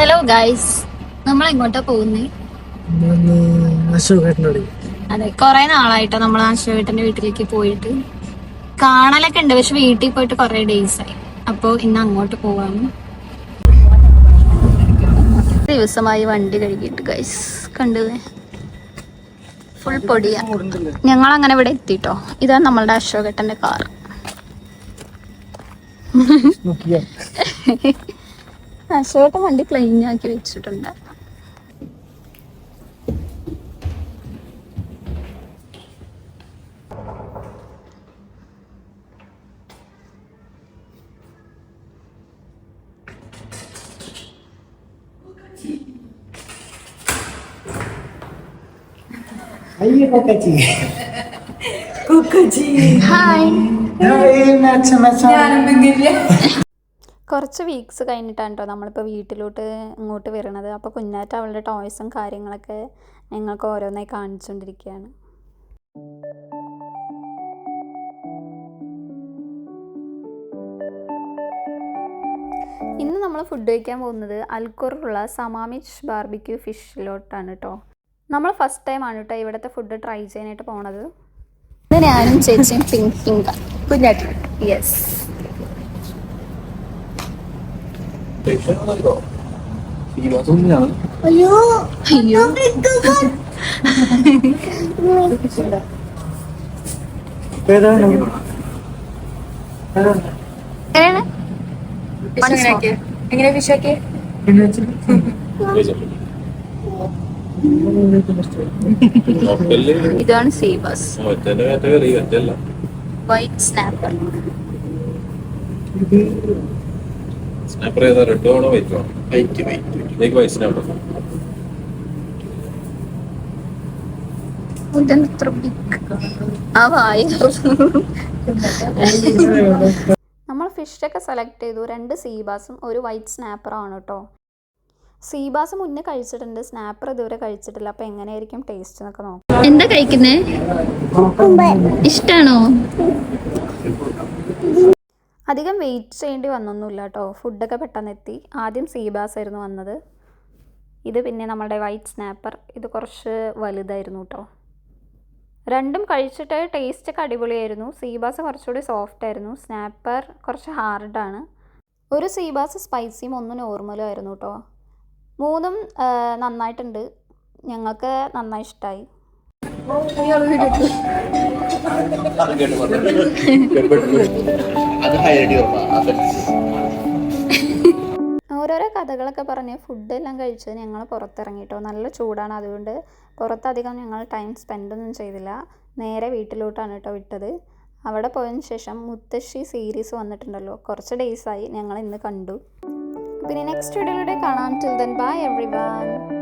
Hello guys, നമ്മൾ എങ്ങോട്ടാ പോകുന്നേ? അതെ, കൊറേ നാളായിട്ടോ നമ്മൾ അശോകേട്ടന്റെ വീട്ടിലേക്ക് പോയിട്ട്. കാണലൊക്കെ ഉണ്ട്, പക്ഷെ വീട്ടിൽ പോയിട്ട് കൊറേ ഡേയ്സ് ആയി. അപ്പൊ ഇന്ന് അങ്ങോട്ട് പോവാണ്. ദിവസമായി വണ്ടി കഴുകിയിട്ട് ഗൈസ്, കണ്ടില്ലേ? ഫുൾ പൊടിയാ. ഞങ്ങൾ അങ്ങനെ ഇവിടെ എത്തിട്ടോ. ഇതാണ് നമ്മളുടെ അശോകേട്ടന്റെ കാർ. അശോകേട്ടൻ വണ്ടി ക്ലീൻ ആക്കി വെച്ചിട്ടുണ്ട്. കുറച്ച് വീക്സ് കഴിഞ്ഞിട്ടാണ് കേട്ടോ നമ്മളിപ്പോൾ വീട്ടിലോട്ട് ഇങ്ങോട്ട് വരണത്. അപ്പോൾ കുഞ്ഞാറ്റ അവളുടെ ടോയ്സും കാര്യങ്ങളൊക്കെ ഞങ്ങൾക്ക് ഓരോന്നായി കാണിച്ചുകൊണ്ടിരിക്കുകയാണ്. ഇന്ന് നമ്മൾ ഫുഡ് കഴിക്കാൻ പോകുന്നത് അൽഖോറിലുള്ള സമാമിച്ച് ബാർബിക്യൂ ഫിഷിലോട്ടാണ് കേട്ടോ. നമ്മൾ ഫസ്റ്റ് ടൈം ആണ് കേട്ടോ ഇവിടുത്തെ ഫുഡ് ട്രൈ ചെയ്യാനായിട്ട് പോണത്. ഞാനും ചേച്ചിയും പിങ്ക് കുഞ്ഞാറ്റി. യെസ്, അയ്യോ അയ്യോ എങ്ങനെ ഫിഷാക്കിയ ഇതാണ് സീബാസ്, വൈറ്റ് സ്നാപ്പർ. സ്നാപ്പർ ഏതാ? റെഡ് ആണോ വൈറ്റ് ആണോ? White snapper. നമ്മൾ ഫിഷൊക്കെ സെലക്ട് ചെയ്തു. 2 സീബാസും ഒരു വൈറ്റ് സ്നാപ്പറും ആണ് കേട്ടോ. സീബാസ് മുന്നേ കഴിച്ചിട്ടുണ്ട്, സ്നാപ്പർ ഇതുവരെ കഴിച്ചിട്ടില്ല. അപ്പൊ എങ്ങനെയായിരിക്കും ടേസ്റ്റ് എന്നൊക്കെ നോക്കാം. എന്താ കഴിക്കുന്നേ? ഇഷ്ടാണോ? അധികം വെയിറ്റ് ചെയ്യേണ്ടി വന്നൊന്നുമില്ല കേട്ടോ. ഫുഡൊക്കെ പെട്ടെന്ന് എത്തി. ആദ്യം സീബാസ് ആയിരുന്നു വന്നത്. ഇത് പിന്നെ നമ്മുടെ വൈറ്റ് സ്നാപ്പർ. ഇത് കുറച്ച് വലുതായിരുന്നു കേട്ടോ. രണ്ടും കഴിച്ചിട്ട് ടേസ്റ്റൊക്കെ അടിപൊളിയായിരുന്നു. സീബാസ് കുറച്ചുകൂടി സോഫ്റ്റ് ആയിരുന്നു, സ്നാപ്പർ കുറച്ച് ഹാർഡാണ്. ഒരു സീബാസ് സ്പൈസിയും 1 നോർമലും ആയിരുന്നു കേട്ടോ. 3ഉം നന്നായിട്ടുണ്ട്. ഞങ്ങൾക്ക് നന്നായി ഇഷ്ടമായി. ഓരോരോ കഥകളൊക്കെ പറഞ്ഞ് ഫുഡെല്ലാം കഴിച്ച് ഞങ്ങൾ പുറത്തിറങ്ങിട്ടോ. നല്ല ചൂടാണ്, അതുകൊണ്ട് പുറത്തധികം ഞങ്ങൾ ടൈം സ്പെൻഡൊന്നും ചെയ്തില്ല. നേരെ വീട്ടിലോട്ടാണ് കേട്ടോ വിട്ടത്. അവിടെ പോയതിന് ശേഷം മുത്തശ്ശി സീരീസ് വന്നിട്ടുണ്ടല്ലോ, കുറച്ച് ഡേയ്സായി ഞങ്ങൾ ഇന്ന് കണ്ടു. പിന്നെ നെക്സ്റ്റ് വീഡിയോയിലൂടെ കാണാം. Till then bye everyone.